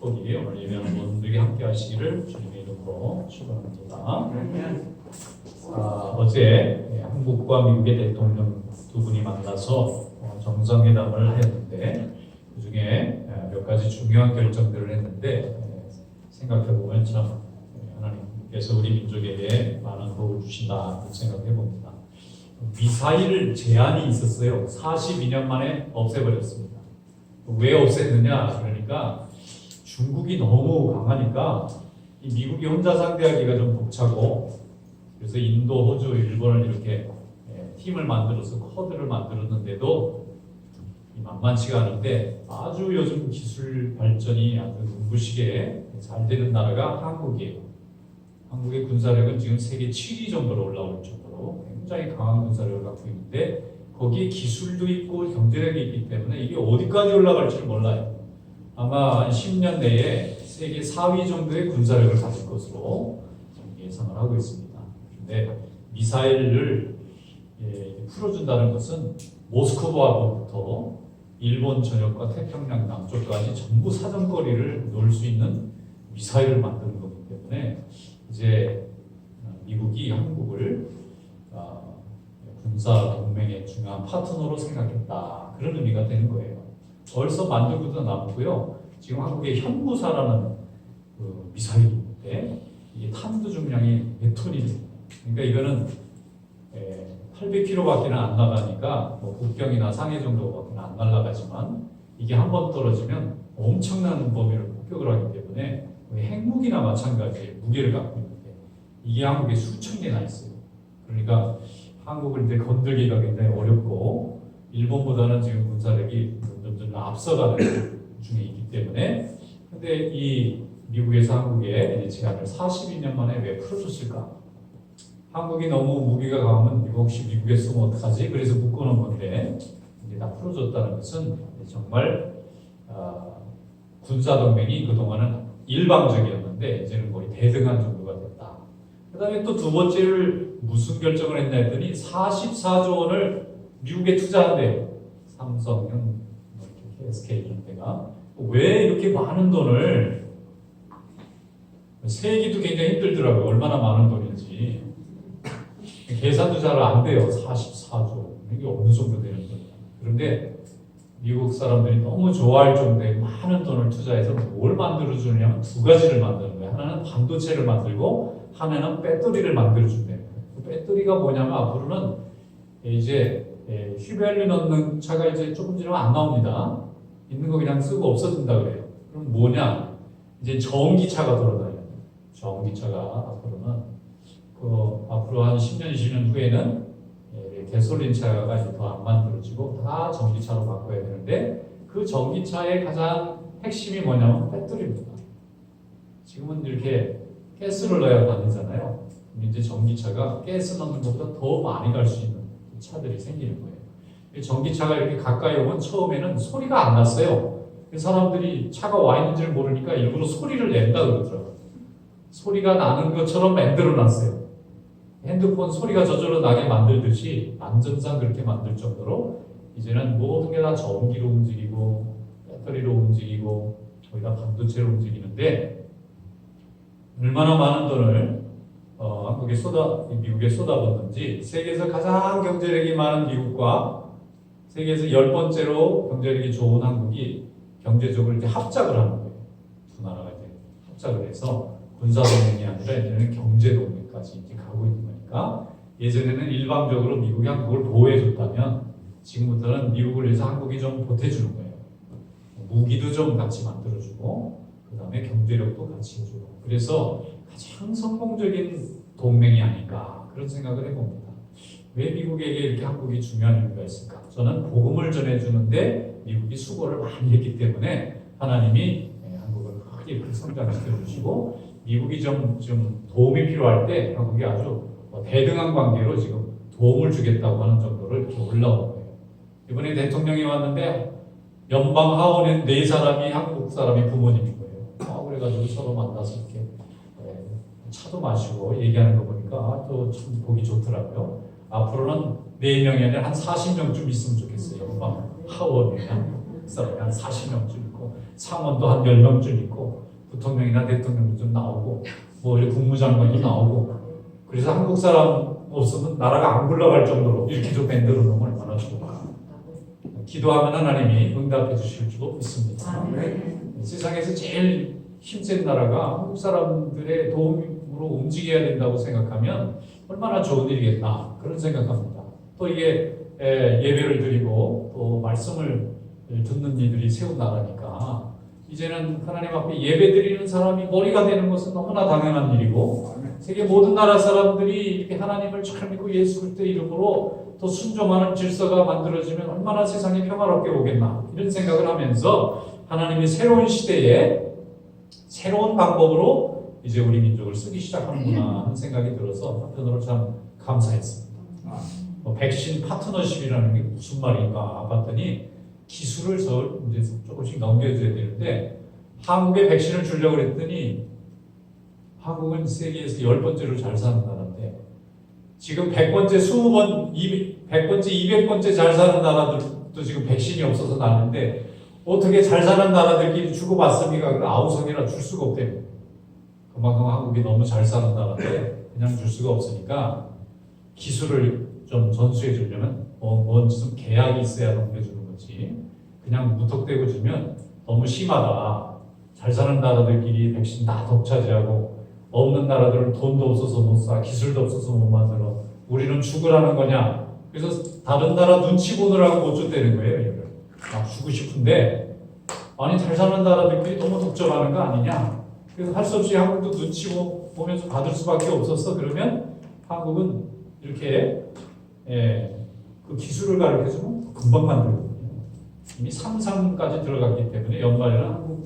축복이 오늘 예배하는 모든들에게 함께 하시기를 주님의 이름으로 축원합니다. 어제 한국과 미국의 대통령 두 분이 만나서 정상회담을 했는데 그중에 몇 가지 중요한 결정들을 했는데 생각해보면 참 하나님께서 우리 민족에게 많은 복을 주신다 생각해 봅니다. 미사일 제한이 있었어요. 42년 만에 없애버렸습니다. 왜 없앴느냐? 그러니까 중국이 너무 강하니까 이 미국이 혼자 상대하기가 좀 벅차고, 그래서 인도, 호주, 일본을 이렇게 팀을 만들어서 쿼드를 만들었는데도 만만치가 않은데 아주 요즘 기술 발전이 아주 눈부시게 잘 되는 나라가 한국이에요. 한국의 군사력은 지금 세계 7위 정도로 올라올 정도로 굉장히 강한 군사력을 갖고 있는데 거기에 기술도 있고 경제력이 있기 때문에 이게 어디까지 올라갈지 몰라요. 아마 10년 내에 세계 4위 정도의 군사력을 가질 것으로 예상을 하고 있습니다. 그런데 미사일을 풀어준다는 것은 모스크바부터 일본 전역과 태평양 남쪽까지 전부 사정거리를 놓을 수 있는 미사일을 만드는 거기 때문에 이제 미국이 한국을 군사 동맹의 중요한 파트너로 생각했다, 그런 의미가 되는 거예요. 벌써 만들고도 남고요. 지금 한국의 현무사라는 그 미사일이 있는데 이게 탄두 중량이 100톤이 됩니다. 그러니까 이거는 800km밖에 안 나가니까 뭐 북경이나 상해 정도밖에 안 날아가지만 이게 한 번 떨어지면 엄청난 범위를 폭격을 하기 때문에 핵무기나 마찬가지의 무게를 갖고 있는데 이게 한국에 수천 개나 있어요. 그러니까 한국을 이제 건들기가 굉장히 어렵고 일본보다는 지금 군사력이 점점 앞서가는 중에 있기 때문에, 근데 이 미국에서 한국에 제한을 42년 만에 왜 풀어줬을까? 한국이 너무 무기가 강하면 혹시 미국에 쓰면 어떡하지? 그래서 묶어놓은 건데 이제 다 풀어줬다는 것은 정말 군사동맹이 그동안은 일방적이었는데 이제는 거의 대등한 정도가 됐다. 그 다음에 또 두 번째를 무슨 결정을 했냐 했더니 44조 원을 미국에 투자한대요. 삼성은 SK 이런 데가 왜 이렇게 많은 돈을, 세기도 굉장히 힘들더라고요. 얼마나 많은 돈인지 계산도 잘 안 돼요. 44조 이게 어느 정도 되는 거예요. 그런데 미국 사람들이 너무 좋아할 정도의 많은 돈을 투자해서 뭘 만들어주느냐면 두 가지를 만드는 거예요. 하나는 반도체를 만들고 하나는 배터리를 만들어준대요. 그 배터리가 뭐냐면 앞으로는 이제 휘발유 넣는 차가 이제 조금 지나면 안 나옵니다. 있는 거 그냥 쓰고 없어진다 그래요. 그럼 뭐냐? 이제 전기차가 돌아다녀요. 전기차가 앞으로는 앞으로 한 10년, 20년 후에는 가솔린 차가 이제 더 안 만들어지고 다 전기차로 바꿔야 되는데 그 전기차의 가장 핵심이 뭐냐면 배터리입니다. 지금은 이렇게 가스를 넣어야 다니잖아요. 이제 전기차가 가스 넣는 것보다 더 많이 갈 수 있는 차들이 생기는 거예요. 전기차가 이렇게 가까이 오면 처음에는 소리가 안 났어요. 사람들이 차가 와 있는지를 모르니까 일부러 소리를 낸다 그러더라고요. 소리가 나는 것처럼 만들어놨어요. 핸드폰 소리가 저절로 나게 만들듯이 안전상 그렇게 만들 정도로 이제는 모든 게 다 전기로 움직이고 배터리로 움직이고 거의 다 반도체로 움직이는데 얼마나 많은 돈을 미국에 쏟아붓는지, 세계에서 가장 경제력이 많은 미국과 세계에서 10번째로 경제력이 좋은 한국이 경제적으로 이제 합작을 하는 거예요. 두 나라가 이제 합작을 해서 군사동맹이 아니라 이제는 경제동맹까지 이제 가고 있는 거니까, 예전에는 일방적으로 미국이 한국을 보호해줬다면 지금부터는 미국을 위해서 한국이 좀 보태주는 거예요. 무기도 좀 같이 만들어주고 그 다음에 경제력도 같이 해주고, 그래서 가장 성공적인 동맹이 아닐까 그런 생각을 해봅니다. 왜 미국에게 이렇게 한국이 중요한 이유가 있을까? 저는 복음을 전해주는데 미국이 수고를 많이 했기 때문에 하나님이 한국을 크게 이렇게 성장시켜 주시고, 미국이 좀 도움이 필요할 때 한국이 아주 대등한 관계로 지금 도움을 주겠다고 하는 정도로 이렇게 올라온 거예요. 이번에 대통령이 왔는데 연방 하원에 4사람이 한국 사람이 부모님인 거예요. 그래가지고 서로 만나서 이렇게 차도 마시고 얘기하는 거 보니까 또 참 보기 좋더라고요. 앞으로는 4명이 아니라 한 40명쯤 있으면 좋겠어요. 연방 하원에 한 사람이 한 40명쯤 있고, 상원도 한 10명쯤 있고 부통령이나 대통령도 좀 나오고 뭐 국무장관도 나오고 그래서 한국 사람 없으면 나라가 안 굴러갈 정도로 이렇게 좀 만들어 놓으면 얼마나 좋을까. 기도하면 하나님이 응답해 주실 줄 믿습니다. 세상에서 제일 힘센 나라가 한국 사람들의 도움으로 움직여야 된다고 생각하면 얼마나 좋은 일이겠나 그런 생각합니다. 또 이게 예배를 드리고 또 말씀을 듣는 이들이 세운 나라니까 이제는 하나님 앞에 예배 드리는 사람이 머리가 되는 것은 너무나 당연한 일이고 세계 모든 나라 사람들이 이렇게 하나님을 잘 믿고 예수 그리스도 이름으로 또 순종하는 질서가 만들어지면 얼마나 세상이 평화롭게 오겠나 이런 생각을 하면서 하나님이 새로운 시대에 새로운 방법으로 이제 우리 민족을 쓰기 시작하는구나 하는 생각이 들어서 한편으로 참 감사했습니다. 백신 파트너십이라는 게 무슨 말인가 봤더니 기술을 이제 조금씩 넘겨줘야 되는데 한국에 백신을 주려고 그랬더니 한국은 세계에서 10번째로 잘 사는 나라인데 지금 100번째, 20번, 100번째, 200번째 잘 사는 나라들도 지금 백신이 없어서 나는데 어떻게 잘 사는 나라들끼리 주고받습니까? 아우성이나 줄 수가 없대요. 그만큼 한국이 너무 잘 사는 나라인데 그냥 줄 수가 없으니까 기술을 좀 전수해 주려면 무슨 계약이 있어야 넘겨주는 거지. 그냥 무턱대고 주면 너무 심하다. 잘 사는 나라들끼리 백신 다 독차지하고 없는 나라들은 돈도 없어서 못 사, 기술도 없어서 못 만들어. 우리는 죽으라는 거냐? 그래서 다른 나라 눈치 보느라고 못 줬다는 거예요. 이걸. 막 주고 싶은데 아니 잘 사는 나라들끼리 너무 독점하는 거 아니냐? 그래서 할 수 없이 한국도 눈치 보면서 받을 수밖에 없었어. 그러면 한국은 이렇게 그 기술을 가르쳐주면 금방 만들거든요. 이미 3상까지 들어갔기 때문에 연말에는 한국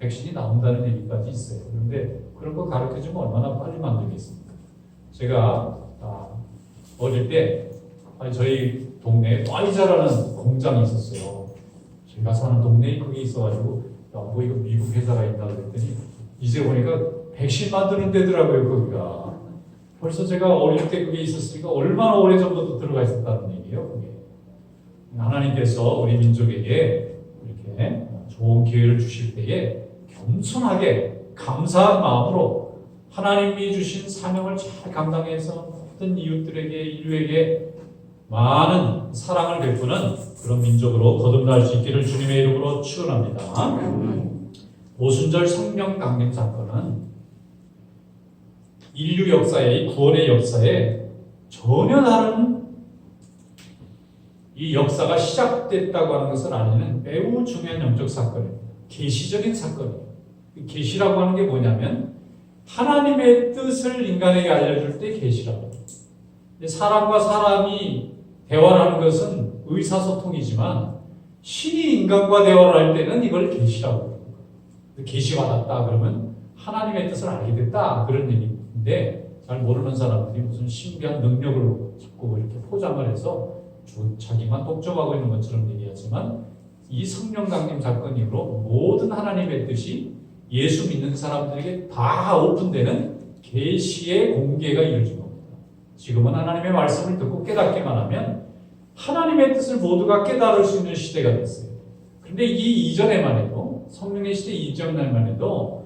백신이 나온다는 얘기까지 있어요. 그런데 그런 거 가르쳐주면 얼마나 빨리 만들겠습니까? 제가 어릴 때 저희 동네에 화이자라는 공장이 있었어요. 제가 사는 동네에 그게 있어가지고 뭐 이거 미국 회사가 있다 그랬더니 이제 보니까 백신 만드는 데더라고요. 거기가. 벌써 제가 어릴 때 그게 있었으니까 얼마나 오래전부터 들어가 있었다는 얘기예요. 그게. 하나님께서 우리 민족에게 이렇게 좋은 기회를 주실 때에 겸손하게 감사한 마음으로 하나님이 주신 사명을 잘 감당해서 모든 이웃들에게 인류에게 많은 사랑을 베푸는 그런 민족으로 거듭날 수 있기를 주님의 이름으로 축원합니다. 오순절 성령 강림 사건은 인류 역사의 구원의 역사에 전혀 다른 이 역사가 시작됐다고 하는 것을 알리는 매우 중요한 영적 사건입니다. 계시적인 사건이에요. 계시라고 하는 게 뭐냐면 하나님의 뜻을 인간에게 알려줄 때 계시라고. 사람과 사람이 대화를 하는 것은 의사소통이지만 신이 인간과 대화를 할 때는 이걸 계시라고 해요. 계시받았다 그러면 하나님의 뜻을 알게 됐다 그런 얘기인데 잘 모르는 사람들이 무슨 신비한 능력을 자꾸 이렇게 포장을 해서 자기만 독점하고 있는 것처럼 얘기하지만 이 성령 강림 사건 이후로 모든 하나님의 뜻이 예수 믿는 사람들에게 다 오픈되는 계시의 공개가 이루어진 겁니다. 지금은 하나님의 말씀을 듣고 깨닫기만 하면 하나님의 뜻을 모두가 깨달을 수 있는 시대가 됐어요. 그런데 이 이전에만 해도 성령의 시대 이전에만 해도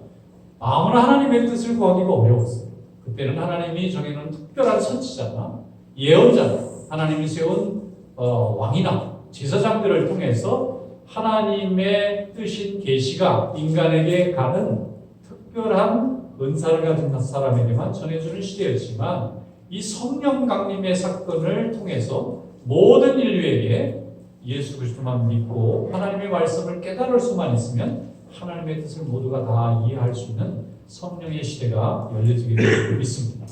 아무나 하나님의 뜻을 구하기가 어려웠어요. 그때는 하나님이 정해놓은 특별한 선지자나 예언자나 하나님이 세운 왕이나 제사장들을 통해서 하나님의 뜻인 계시가 인간에게 가는 특별한 은사를 가진 사람에게만 전해주는 시대였지만 이 성령 강림의 사건을 통해서 모든 인류에게 예수 그리스도만 믿고 하나님의 말씀을 깨달을 수만 있으면 하나님의 뜻을 모두가 다 이해할 수 있는 성령의 시대가 열려지게 될 믿습니다.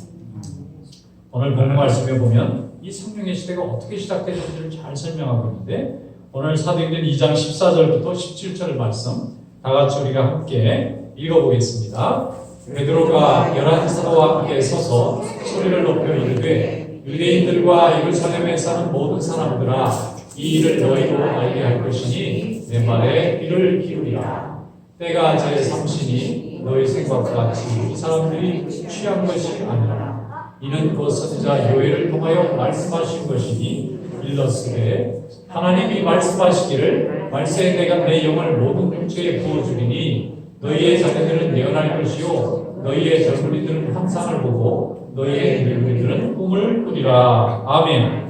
오늘 본문 말씀에 보면 이 성령의 시대가 어떻게 시작되는지를 잘 설명하고 있는데 오늘 사도행전 2장 14절부터 17절 말씀 다 같이 우리가 함께 읽어보겠습니다. 베드로가 11사도와 함께 서서 소리를 높여 이르되 유대인들과 예루살렘에 사는 모든 사람들아 이 일을 너희로 알게 할 것이니 내 말에 귀를 기울이라. 때가 제3시니 너희 생각과 같이 이 사람들이 취한 것이 아니라 이는 그 선지자 요엘을 통하여 말씀하신 것이니 일러스되 하나님이 말씀하시기를 말세에 내가 내 영을 모든 육체에 부어주리니 너희의 자녀들은 예언할 것이요 너희의 젊은이들은 환상을 보고 너희의 늙은이들은 꿈을 꾸리라. 아멘.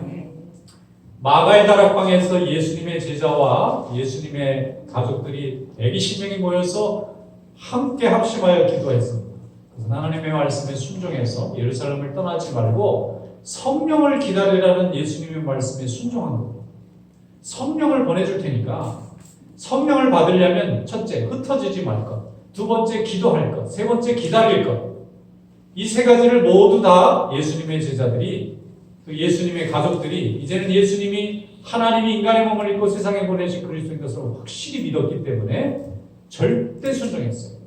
마가의 다락방에서 예수님의 제자와 예수님의 가족들이 120명이 모여서 함께 합심하여 기도했습니다. 그래서 하나님의 말씀에 순종해서 예루살렘을 떠나지 말고 성령을 기다리라는 예수님의 말씀에 순종한 겁니다. 성령을 보내줄 테니까 성령을 받으려면 첫째, 흩어지지 말 것, 두 번째, 기도할 것, 세 번째, 기다릴 것. 이 세 가지를 모두 다 예수님의 제자들이, 그 예수님의 가족들이 이제는 예수님이 하나님이 인간의 몸을 입고 세상에 보내신 그리스도인 것을 확실히 믿었기 때문에 절대 순종했어요.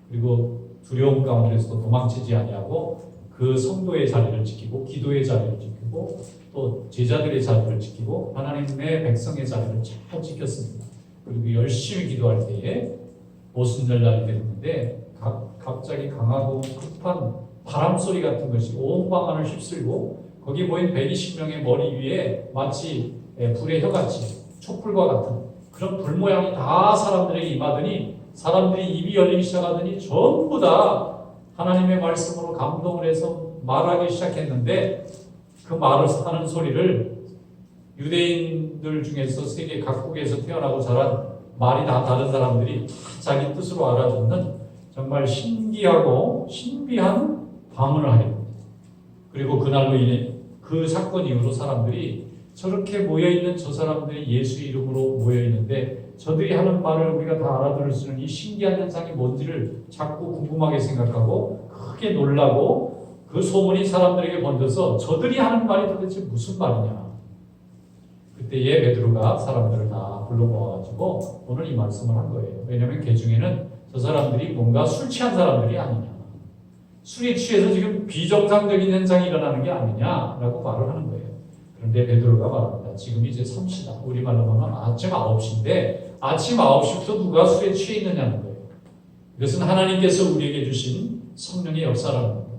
그리고 두려움 가운데서도 도망치지 아니하고 그 성도의 자리를 지키고 기도의 자리를 지키고 또 제자들의 자리를 지키고 하나님의 백성의 자리를 잘 지켰습니다. 그리고 열심히 기도할 때에 오순절날이 됐는데 갑자기 강하고 급한 바람 소리 같은 것이 온 방안을 휩쓸고 거기 모인 120명의 머리 위에 마치 불의 혀같이 촛불과 같은 그런 불 모양이 다 사람들에게 임하더니 사람들이 입이 열리기 시작하더니 전부 다 하나님의 말씀으로 감동을 해서 말하기 시작했는데 그 말을 하는 소리를 유대인들 중에서 세계 각국에서 태어나고 자란 말이 다 다른 사람들이 자기 뜻으로 알아듣는 정말 신기하고 신비한 방언을 하게. 그리고 그날로 인해 그 사건 이후로 사람들이 저렇게 모여있는 저 사람들이 예수 이름으로 모여있는데 저들이 하는 말을 우리가 다 알아들을 수 있는 이 신기한 현상이 뭔지를 자꾸 궁금하게 생각하고 크게 놀라고 그 소문이 사람들에게 번져서 저들이 하는 말이 도대체 무슨 말이냐. 그때에 베드로가 사람들을 다 불러 모아가지고 오늘 이 말씀을 한 거예요. 왜냐하면 그 중에는 저 사람들이 뭔가 술 취한 사람들이 아니냐. 술에 취해서 지금 비정상적인 현상이 일어나는 게 아니냐라고 말을 하는 거예요. 그런데 베드로가 말합니다. 지금 이제 3시다. 우리말로 하면 아침 9시인데 아침 9시부터 누가 술에 취해 있느냐는 거예요. 이것은 하나님께서 우리에게 주신 성령의 역사라는 겁니다.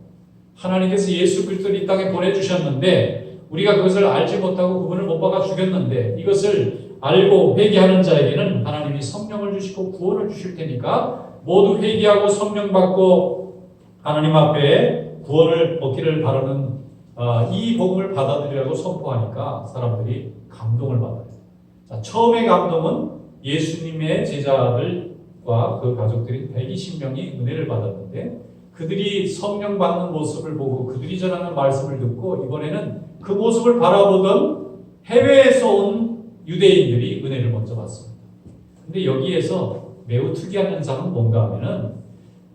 하나님께서 예수 그리스도를 이 땅에 보내주셨는데 우리가 그것을 알지 못하고 그분을 못 박아 죽였는데 이것을 알고 회개하는 자에게는 하나님이 성령을 주시고 구원을 주실 테니까 모두 회개하고 성령 받고 하나님 앞에 구원을 얻기를 바라는 이 복음을 받아들이라고 선포하니까 사람들이 감동을 받아요. 자, 처음의 감동은 예수님의 제자들과 그 가족들이 120명이 은혜를 받았는데 그들이 성령 받는 모습을 보고 그들이 전하는 말씀을 듣고 이번에는 그 모습을 바라보던 해외에서 온 유대인들이 은혜를 먼저 받습니다. 근데 여기에서 매우 특이한 현상은 뭔가 하면은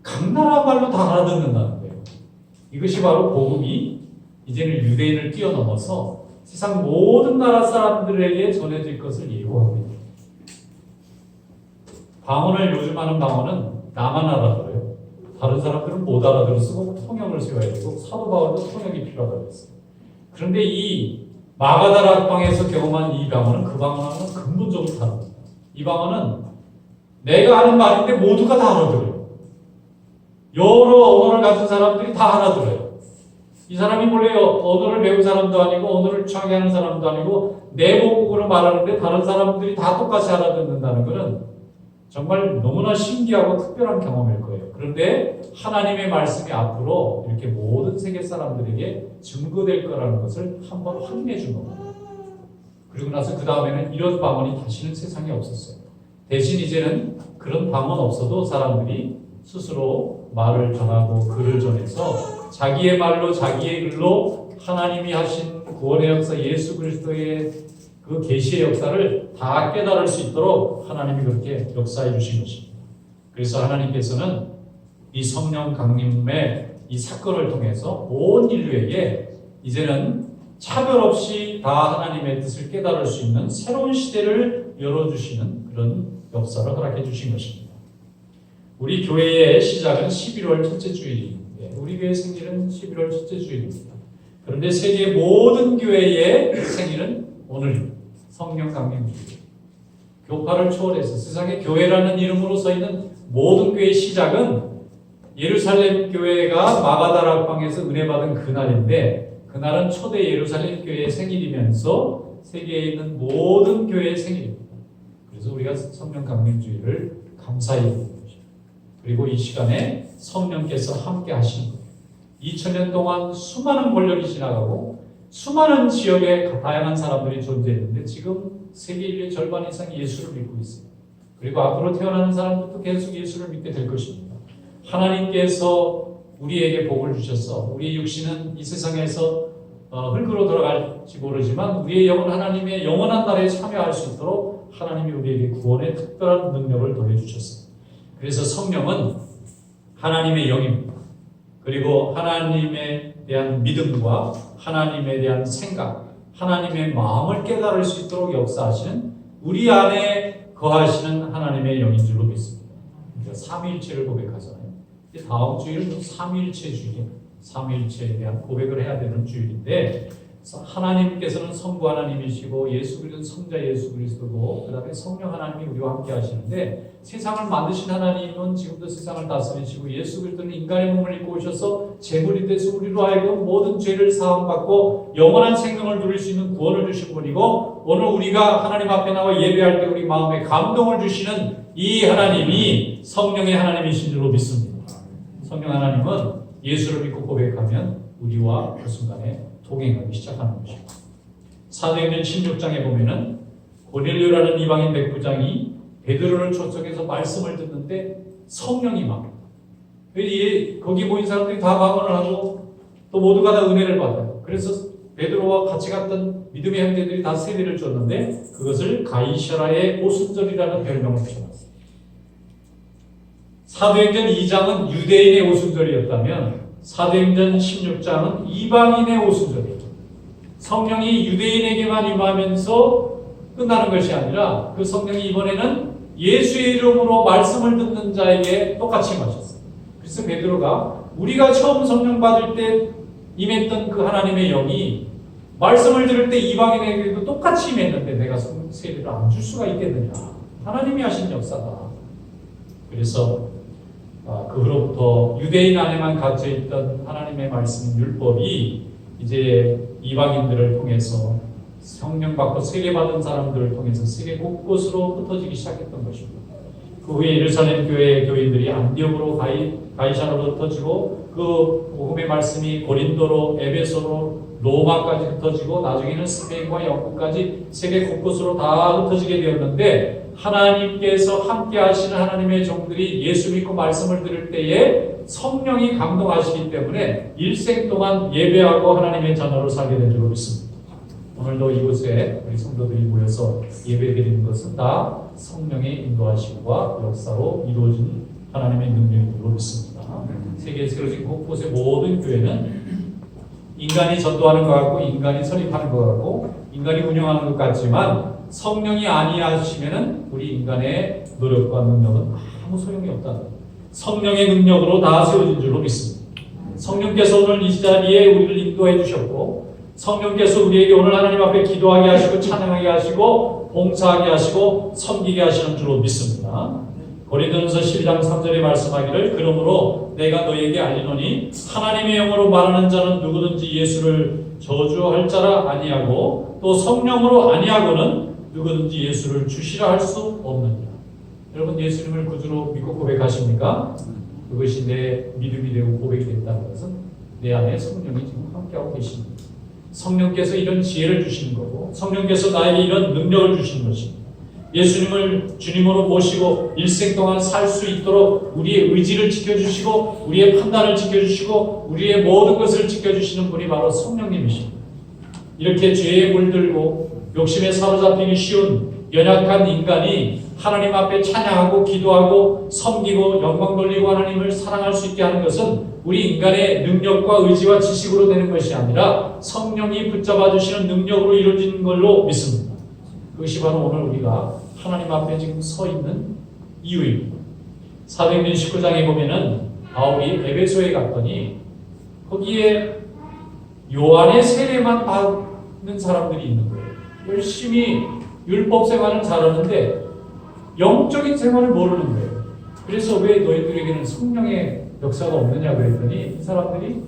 각 나라 말로 다 알아듣는다는 거예요. 이것이 바로 복음이 이제는 유대인을 뛰어넘어서 세상 모든 나라 사람들에게 전해질 것을 예고합니다. 방언을 요즘 하는 방언은 나만 알아들어요. 다른 사람들은 못 알아들어서 통역을 세워야 되고 사도 바울도 통역이 필요하다고 했어요. 그런데 이 마가다락방에서 경험한 이 방언은 그 방언과는 근본적으로 다릅니다. 이 방언은 내가 하는 말인데 모두가 다 알아들어요. 여러 언어를 가진 사람들이 다 알아들어요. 이 사람이 원래 언어를 배운 사람도 아니고 언어를 창의하는 사람도 아니고 내모국으로 말하는데 다른 사람들이 다 똑같이 알아듣는다는 것은 정말 너무나 신기하고 특별한 경험일 거예요. 그런데 하나님의 말씀이 앞으로 이렇게 모든 세계 사람들에게 증거될 거라는 것을 한번 확인해 준 겁니다. 그리고 나서 그 다음에는 이런 방언이 다시는 세상에 없었어요. 대신 이제는 그런 방언 없어도 사람들이 스스로 말을 전하고 글을 전해서 자기의 말로 자기의 글로 하나님이 하신 구원의 역사 예수 그리스도의 그 계시의 역사를 다 깨달을 수 있도록 하나님이 그렇게 역사해 주신 것입니다. 그래서 하나님께서는 이 성령 강림의 이 사건을 통해서 온 인류에게 이제는 차별 없이 다 하나님의 뜻을 깨달을 수 있는 새로운 시대를 열어주시는 그런 역사를 허락해 주신 것입니다. 우리 교회의 시작은 11월 첫째 주일입니다. 우리 교회 생일은 11월 첫째 주일입니다. 그런데 세계 모든 교회의 생일은 오늘입니다. 성령 강림 주일. 교파를 초월해서 세상에 교회라는 이름으로 서 있는 모든 교회의 시작은 예루살렘 교회가 마가다락방에서 은혜 받은 그날인데 그날은 초대 예루살렘 교회의 생일이면서 세계에 있는 모든 교회의 생일입니다. 그래서 우리가 성령 강림주의를 감사히 여기는 것입니다. 그리고 이 시간에 성령께서 함께 하시는 거예요. 2000년 동안 수많은 권력이 지나가고 수많은 지역에 다양한 사람들이 존재했는데 지금 세계 인류의 절반 이상이 예수를 믿고 있어요. 그리고 앞으로 태어나는 사람들도 계속 예수를 믿게 될 것입니다. 하나님께서 우리에게 복을 주셔서 우리의 육신은 이 세상에서 흙으로 돌아갈지 모르지만 우리의 영은 하나님의 영원한 나라에 참여할 수 있도록 하나님이 우리에게 구원의 특별한 능력을 더해주셨습니다. 그래서 성령은 하나님의 영입니다. 그리고 하나님에 대한 믿음과 하나님에 대한 생각, 하나님의 마음을 깨달을 수 있도록 역사하시는 우리 안에 거하시는 하나님의 영인 줄로 믿습니다. 우리가 삼위일체를 고백하잖아요. 다음 주일은 삼위일체 주일, 삼위일체에 대한 고백을 해야 되는 주일인데 하나님께서는 성부 하나님이시고 예수 그리스도는 성자 예수 그리스도고 그 다음에 성령 하나님이 우리와 함께 하시는데 세상을 만드신 하나님은 지금도 세상을 다스리시고 예수 그리스도는 인간의 몸을 입고 오셔서 제물이 돼서 우리로 하여금 모든 죄를 사함받고 영원한 생명을 누릴 수 있는 구원을 주신 분이고 오늘 우리가 하나님 앞에 나와 예배할 때 우리 마음에 감동을 주시는 이 하나님이 성령의 하나님이신 줄로 믿습니다. 성령 하나님은 예수를 믿고 고백하면 우리와 그 순간에 동행하기 시작하는 것입니다. 사도행전 16장에 보면은 고넬료라는 이방인 백부장이 베드로를 초청해서 말씀을 듣는데 성령이 막 거기 모인 사람들이 다 방언을 하고 또 모두가 다 은혜를 받아요. 그래서 베드로와 같이 갔던 믿음의 형제들이 다 세례를 줬는데 그것을 가이사라의 오순절이라는 별명을 붙여놨어요. 사도행전 2장은 유대인의 오순절이었다면 사도행전 16장은 이방인의 오순절이에요. 성령이 유대인에게만 임하면서 끝나는 것이 아니라 그 성령이 이번에는 예수의 이름으로 말씀을 듣는 자에게 똑같이 임하셨어요. 그래서 베드로가 우리가 처음 성령 받을 때 임했던 그 하나님의 영이 말씀을 들을 때 이방인에게도 똑같이 임했는데 내가 세례를 안 줄 수가 있겠느냐. 하나님이 하신 역사다. 그래서 그 후로부터 유대인 안에만 갇혀있던 하나님의 말씀 율법이 이제 이방인들을 통해서 성령 받고 세례받은 사람들을 통해서 세계 곳곳으로 흩어지기 시작했던 것입니다. 그 후에 예루살렘 교회의 교인들이 안디옥으로 가이사라로 흩어지고 그 복음의 말씀이 고린도로 에베소로 로마까지 흩어지고 나중에는 스페인과 영국까지 세계 곳곳으로 다 흩어지게 되었는데 하나님께서 함께 하시는 하나님의 종들이 예수 믿고 말씀을 들을 때에 성령이 감동하시기 때문에 일생 동안 예배하고 하나님의 자녀로 살게 된 줄로 믿습니다. 오늘도 이곳에 우리 성도들이 모여서 예배드리는 것은 다 성령의 인도하심과 역사로 이루어진 하나님의 능력인 줄로 믿습니다. 세계에 세워진 곳곳의 모든 교회는 인간이 전도하는 것 같고 인간이 설립하는 것 같고 인간이 운영하는 것 같지만 성령이 아니하시면은 우리 인간의 노력과 능력은 아무 소용이 없다. 성령의 능력으로 다 세워진 줄로 믿습니다. 성령께서 오늘 이 자리에 우리를 인도해 주셨고 성령께서 우리에게 오늘 하나님 앞에 기도하게 하시고 찬양하게 하시고 봉사하게 하시고 섬기게 하시는 줄로 믿습니다. 고린도전서 12장 3절에 말씀하기를 그러므로 내가 너희에게 알리노니 하나님의 영으로 말하는 자는 누구든지 예수를 저주할 자라 아니하고 또 성령으로 아니하고는 누구든지 예수를 주시라 할 수 없느니라. 여러분 예수님을 구주로 믿고 고백하십니까? 그것이 내 믿음이 되고 고백이 됐다는 것은 내 안에 성령이 지금 함께하고 계십니다. 성령께서 이런 지혜를 주시는 거고 성령께서 나에게 이런 능력을 주시는 것입니다. 예수님을 주님으로 모시고 일생 동안 살 수 있도록 우리의 의지를 지켜주시고 우리의 판단을 지켜주시고 우리의 모든 것을 지켜주시는 분이 바로 성령님이십니다. 이렇게 죄에 물들고 욕심에 사로잡히기 쉬운 연약한 인간이 하나님 앞에 찬양하고 기도하고 섬기고 영광 돌리고 하나님을 사랑할 수 있게 하는 것은 우리 인간의 능력과 의지와 지식으로 되는 것이 아니라 성령이 붙잡아 주시는 능력으로 이루어지는 걸로 믿습니다. 그것이 바로 오늘 우리가 하나님 앞에 지금 서 있는 이유입니다. 사도행전 19장에 보면은 바울이 에베소에 갔더니 거기에 요한의 세례만 받는 사람들이 있는 거예요. 열심히 율법 생활은 잘하는데 영적인 생활을 모르는 거예요. 그래서 왜 너희들에게는 성령의 역사가 없느냐 그랬더니 이 사람들이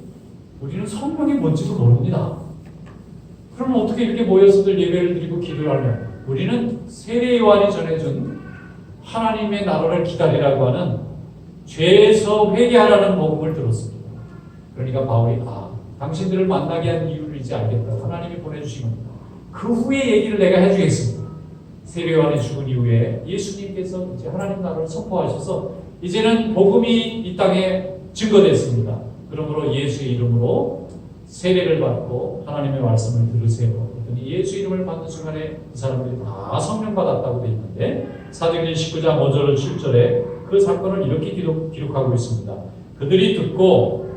우리는 성령이 뭔지도 모릅니다. 그러면 어떻게 이렇게 모여서들 예배를 드리고 기도를 하냐? 우리는 세례 요한이 전해준 하나님의 나라를 기다리라고 하는 죄에서 회개하라는 복음을 들었습니다. 그러니까 바울이 당신들을 만나게 한 이유를 이제 알겠다. 하나님이 보내주신 겁니다. 그 후에 얘기를 내가 해주겠습니다. 세례 요한이 죽은 이후에 예수님께서 이제 하나님 나라를 선포하셔서 이제는 복음이 이 땅에 증거됐습니다. 그러므로 예수의 이름으로 세례를 받고 하나님의 말씀을 들으세요. 그랬더니 예수 이름을 받는 순간에 이 사람들이 다 성령 받았다고 되어 있는데 사도행전 19장 5절 7절에 그 사건을 이렇게 기록하고 있습니다. 그들이 듣고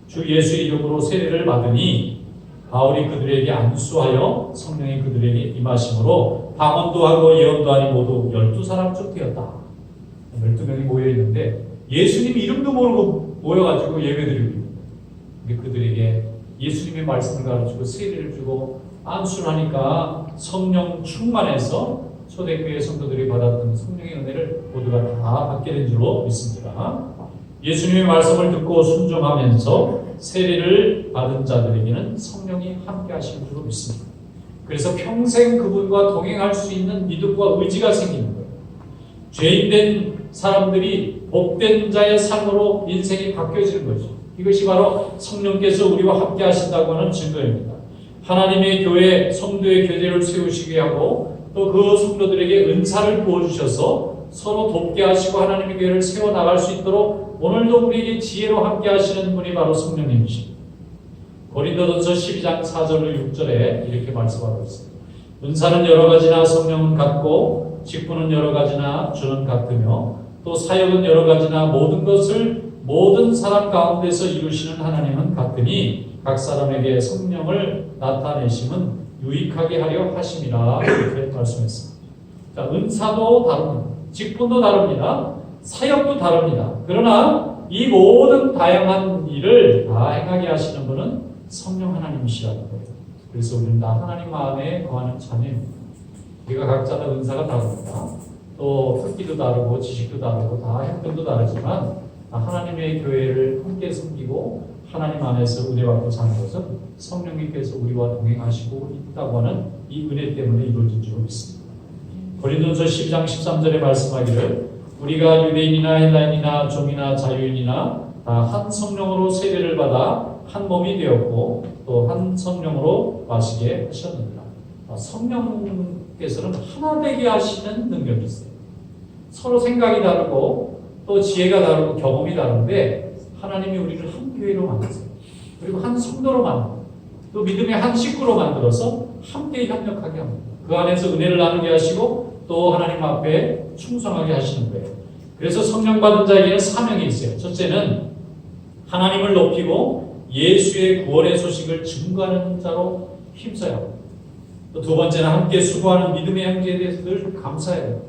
주 예수의 이름으로 세례를 받으니 바울이 그들에게 안수하여 성령이 그들에게 임하심으로 방언도 하고 예언도 하니 모두 12사람쯤 되었다. 12명이 모여있는데 예수님 이름도 모르고 모여가지고 예배드리고 있는데 그들에게 예수님의 말씀을 가르치고 세례를 주고 안수를 하니까 성령 충만해서 초대교회 성도들이 받았던 성령의 은혜를 모두가 다 받게 된 줄로 믿습니다. 예수님의 말씀을 듣고 순종하면서 세례를 받은 자들에게는 성령이 함께 하시는 줄로 믿습니다. 그래서 평생 그분과 동행할 수 있는 믿음과 의지가 생기는 거예요. 죄인된 사람들이 복된 자의 삶으로 인생이 바뀌어지는 거죠. 이것이 바로 성령께서 우리와 함께 하신다고 하는 증거입니다. 하나님의 교회, 성도의 교제를 세우시게 하고 또 그 성도들에게 은사를 부어주셔서 서로 돕게 하시고 하나님의 교회를 세워나갈 수 있도록 오늘도 우리에게 지혜로 함께 하시는 분이 바로 성령님이십니다. 고린도전서 12장 4절로 6절에 이렇게 말씀하고 있습니다. 은사는 여러 가지나 성령은 같고 직분은 여러 가지나 주는 같으며 또 사역은 여러 가지나 모든 것을 모든 사람 가운데서 이루시는 하나님은 같으니 각 사람에게 성령을 나타내심은 유익하게 하려 하심이라 이렇게 말씀했습니다. 자, 은사도 다릅니다. 직분도 다릅니다. 사역도 다릅니다. 그러나 이 모든 다양한 일을 다 행하게 하시는 분은 성령 하나님이시라는 거예요. 그래서 우리는 다 하나님 마음에 거하는 자녀입니다. 우리가 각자 다 은사가 다릅니다. 또 특기도 다르고 지식도 다르고 다 형편도 다르지만 하나님의 교회를 함께 섬기고 하나님 안에서 은혜받고 사는 것은 성령님께서 우리와 동행하시고 있다고 하는 이 은혜 때문에 이루어진 줄 믿습니다. 고린도전서 10장 13절에 말씀하기를 우리가 유대인이나 헬라인이나 종이나 자유인이나 다 한 성령으로 세례를 받아 한 몸이 되었고 또 한 성령으로 마시게 하셨느니라. 성령께서는 하나 되게 하시는 능력이 있어요. 서로 생각이 다르고 또 지혜가 다르고 경험이 다른데 하나님이 우리를 한 교회로 만드세요. 그리고 한 성도로 만들고 또 믿음의 한 식구로 만들어서 함께 협력하게 합니다. 그 안에서 은혜를 나누게 하시고 또 하나님 앞에 충성하게 하시는 거예요. 그래서 성령 받은 자에게는 사명이 있어요. 첫째는 하나님을 높이고 예수의 구원의 소식을 증거하는 자로 힘써야 합니다. 또 두 번째는 함께 수고하는 믿음의 형제에 대해서 늘 감사해야 됩니다.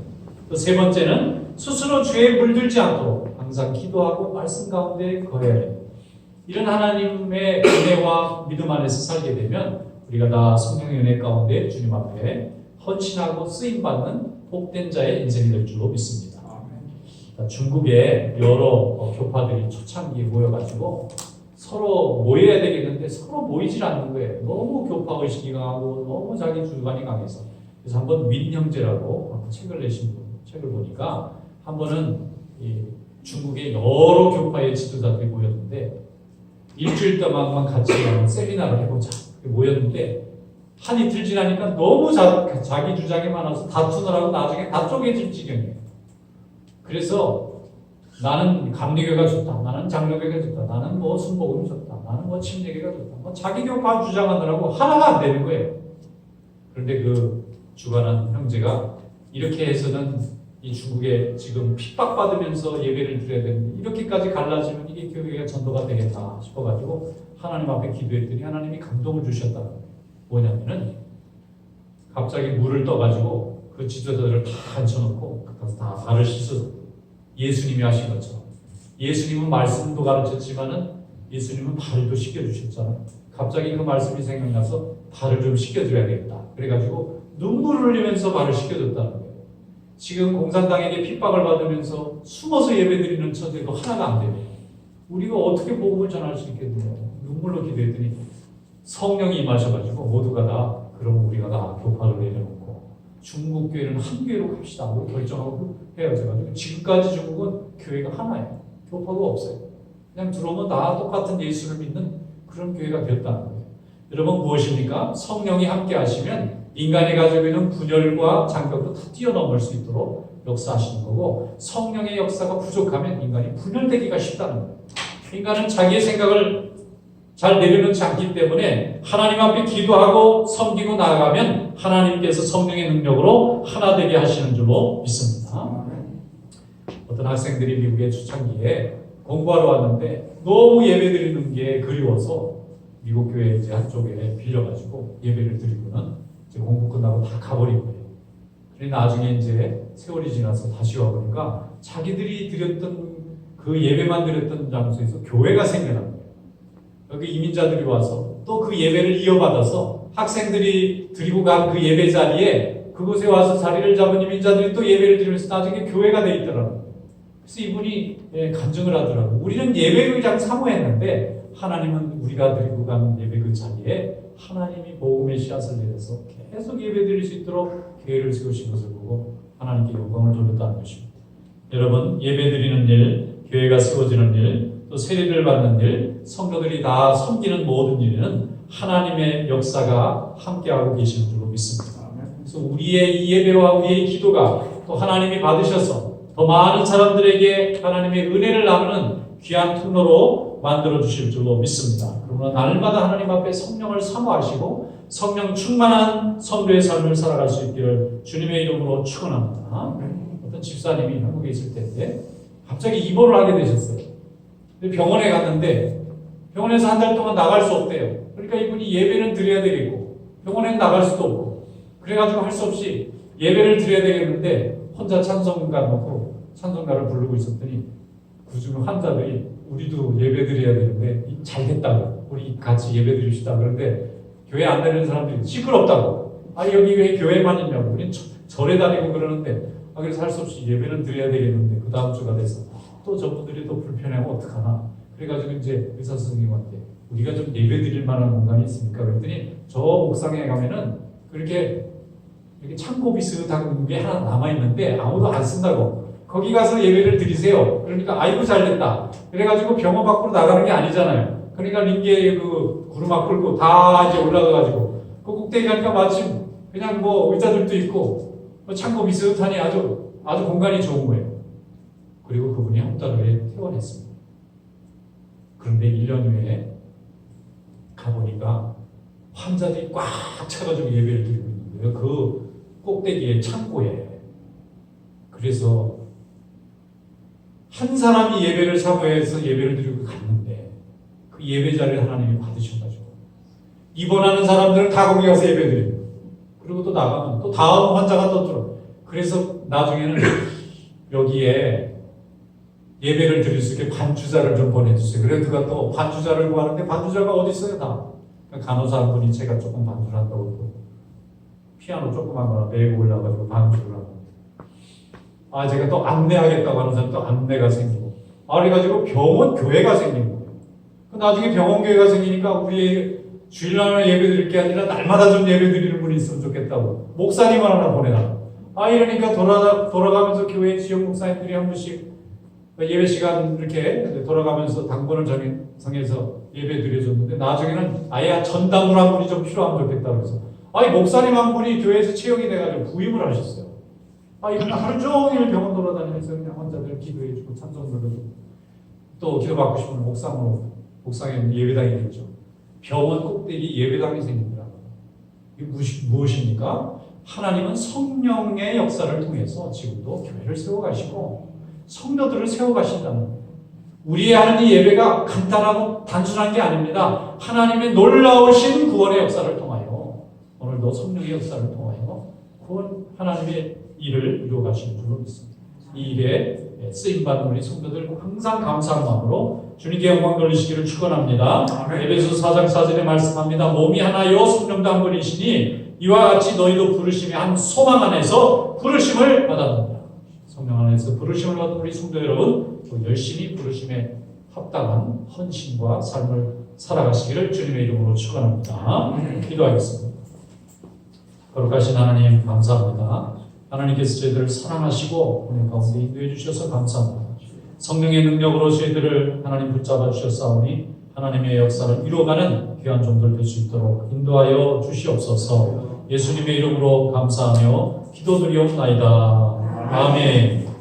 또 세 번째는 스스로 죄에 물들지 않도록 항상 기도하고 말씀 가운데 거해야 됩니다. 이런 하나님의 은혜와 믿음 안에서 살게 되면 우리가 다 성령의 은혜 가운데 주님 앞에 헌신하고 쓰임받는 복된 자의 인생이 될 줄로 믿습니다. 중국에 여러 교파들이 초창기에 모여가지고 서로 모여야 되겠는데 서로 모이질 않는 거예요. 너무 교파의식이 강하고 너무 자기 주관이 강해서. 그래서 한번 윈 형제라고 책을 내신 분, 책을 보니까 한 번은 중국의 여러 교파의 지도자들이 모였는데 일주일 동안만 같이 세미나를 해보자 모였는데 한 이틀 지나니까 너무 자기 주장이 많아서 다투느라고 나중에 다 쪼개질 지경이에요. 그래서 나는 감리교가 좋다, 나는 장로교가 좋다, 나는 뭐 순복음이 좋다, 나는 뭐 침례교가 좋다, 뭐 자기 교파 주장하느라고 하나가 안 되는 거예요. 그런데 그 주관한 형제가 이렇게 해서는 이 중국에 지금 핍박받으면서 예배를 드려야 되는데 이렇게까지 갈라지면 이게 교회가 전도가 되겠다 싶어가지고 하나님 앞에 기도했더니 하나님이 감동을 주셨다. 뭐냐면은 갑자기 물을 떠가지고 그 지도자들을 다 앉혀놓고 가서 다 발을 씻어줘. 예수님이 하신 것처럼. 예수님은 말씀도 가르쳤지만은 예수님은 발도 씻겨주셨잖아요. 갑자기 그 말씀이 생각나서 발을 좀 씻겨줘야겠다. 그래가지고 눈물을 흘리면서 발을 씻겨줬다는 거예요. 지금 공산당에게 핍박을 받으면서 숨어서 예배드리는 처제도 하나가 안 되네요. 우리가 어떻게 복음을 전할 수 있겠느냐. 눈물로 기도했더니 성령이 임하셔가지고 모두가 다 그럼 우리가 다 교파를 내려놓고 중국 교회는 한 교회로 갑시다 하고 결정하고 헤어져가지고 지금까지 중국은 교회가 하나예요. 교파가 없어요. 그냥 들어오면 다 똑같은 예수를 믿는 그런 교회가 되었다는 거예요. 여러분 무엇입니까? 성령이 함께 하시면 인간이 가지고 있는 분열과 장벽도 다 뛰어넘을 수 있도록 역사하시는 거고, 성령의 역사가 부족하면 인간이 분열되기가 쉽다는 거예요. 인간은 자기의 생각을 잘 내려놓지 않기 때문에 하나님 앞에 기도하고 섬기고 나아가면 하나님께서 성령의 능력으로 하나 되게 하시는 줄로 믿습니다. 어떤 학생들이 미국의 초창기에 공부하러 왔는데 너무 예배 드리는 게 그리워서 미국 교회 이제 한쪽에 빌려가지고 예배를 드리고는 이제 공부 끝나고 다 가버린 거예요. 그래 나중에 이제 세월이 지나서 다시 와보니까 자기들이 드렸던 그 예배만 드렸던 장소에서 교회가 생겨난 거예요. 여기 이민자들이 와서 또 그 예배를 이어받아서 학생들이 드리고 간 그 예배 자리에 그곳에 와서 자리를 잡은 이민자들이 또 예배를 드리면서 나중에 교회가 돼 있더라고요. 그래서 이분이 간증을 하더라고요. 우리는 예배를 그냥 사모했는데 하나님은 우리가 드리고 간 예배 그 자리에 하나님이 복음의 씨앗을 내려서 계속 예배 드릴 수 있도록 교회를 세우신 것을 보고 하나님께 영광을 돌렸다는 것입니다. 여러분, 예배 드리는 일, 교회가 세워지는 일, 또 세례를 받는 일, 성도들이 다 섬기는 모든 일에는 하나님의 역사가 함께하고 계시는 줄로 믿습니다. 그래서 우리의 이 예배와 우리의 기도가 또 하나님이 받으셔서 더 많은 사람들에게 하나님의 은혜를 나누는 귀한 통로로 만들어 주실 줄로 믿습니다. 그러므로 날마다 하나님 앞에 성령을 사모하시고 성령 충만한 성도의 삶을 살아갈 수 있기를 주님의 이름으로 축원합니다. 어떤 집사님이 한국에 있을 때인데 갑자기 입원을 하게 되셨어요. 병원에 갔는데 병원에서 한 달 동안 나갈 수 없대요. 그러니까 이분이 예배는 드려야 되겠고 병원에는 나갈 수도 없고 그래가지고 할 수 없이 예배를 드려야 되겠는데 혼자 찬송가 놓고 찬송가를 부르고 있었더니 그중 환자들이 우리도 예배 드려야 되는데 잘 됐다고 우리 같이 예배 드립시다. 그런데 교회 안 다니는 사람들이 시끄럽다고 여기 왜 교회만 있냐고 우린 절에 다니고 그러는데 그래서 할 수 없이 예배는 드려야 되겠는데 그 다음 주가 돼서 또 저분들이 또 불편하면 어떡하나 그래가지고 이제 의사 선생님한테 우리가 좀 예배 드릴 만한 공간이 있습니까? 그랬더니 저 옥상에 가면은 그렇게 이렇게 창고 비슷한 게 하나 남아있는데 아무도 안 쓴다고 거기 가서 예배를 드리세요. 그러니까 아이고 잘됐다. 그래가지고 병원 밖으로 나가는 게 아니잖아요. 그러니까 링게에 그 구르막 끌고 다 이제 올라가가지고 그 꼭대기 가니까 마침 그냥 뭐 의자들도 있고 뭐 창고 비슷하니 아주 공간이 좋은 거예요. 그리고 그분이 한 달 후에 퇴원했습니다. 그런데 1년 후에 가보니까 환자들이 꽉 차가지고 예배를 드리고 있는 거예요. 그 꼭대기에 창고에. 그래서 한 사람이 예배를 사모해서 예배를 드리고 갔는데 그 예배 자리를 하나님이 받으셔가지고 입원하는 사람들은 다 거기 가서 예배 드리고 그리고 또 나가면 또 다음 환자가 또 들어. 그래서 나중에는 여기에 예배를 드릴 수 있게 반주자를 좀 보내주세요. 그래서 그가 또 반주자를 구하는데 반주자가 어디 있어요? 다. 간호사 한 분이 제가 조금 반주를 한다고 그러고 피아노 조그만 거나 메고 올라가지고 반주를 하고 제가 또 안내하겠다고 하는 사람 또 안내가 생기고 그래가지고 병원 교회가 생긴 거예요. 나중에 병원 교회가 생기니까 우리 주일날 예배 드릴 게 아니라 날마다 좀 예배 드리는 분이 있으면 좋겠다고 목사님 하나 보내라. 이러니까 돌아가면서 교회 지역 목사님들이 한 분씩 예배 시간 이렇게 돌아가면서 당번을 정해서 예배 드려줬는데 나중에는 아예 전담으로 한 분이 좀 필요하면 좋겠다고 해서 목사님 한 분이 교회에서 채용이 돼가지고 부임을 하셨어요. 이분 하루 종일 병원 돌아다니면서 그냥 환자들 기도해주고 찬송 불러주고 또 기도받고 싶으면 옥상에 예배당이 있죠. 병원 꼭대기 예배당이 생기더라고요. 이게 무엇입니까? 하나님은 성령의 역사를 통해서 지금도 교회를 세워가시고 성도들을 세워가신다는 거예요. 우리의 하는 이 예배가 간단하고 단순한 게 아닙니다. 하나님의 놀라우신 구원의 역사를 통하여 오늘도 성령의 역사를 통하여 구원 하나님의 일을 이루어가시는 줄로 믿습니다. 이 일에 쓰임받는 우리 성도들 항상 감사한 마음으로 주님께 영광 돌리시기를 축원합니다. 에베소서 4장 4절에 말씀합니다. 몸이 하나요 성령도 한 분이시니 이와 같이 너희도 부르심의 한 소망 안에서 부르심을 받았느니라. 성령 안에서 부르심을 받은 우리 성도 여러분, 열심히 부르심에 합당한 헌신과 삶을 살아가시기를 주님의 이름으로 축원합니다. 기도하겠습니다. 거룩하신 하나님 감사합니다. 하나님께서 저희들을 사랑하시고 은혜 가운데 인도해 주셔서 감사합니다. 성령의 능력으로 저희들을 하나님 붙잡아 주셨사오니 하나님의 역사를 이루어가는 귀한 종들 될 수 있도록 인도하여 주시옵소서. 예수님의 이름으로 감사하며 기도드리옵나이다. 아멘.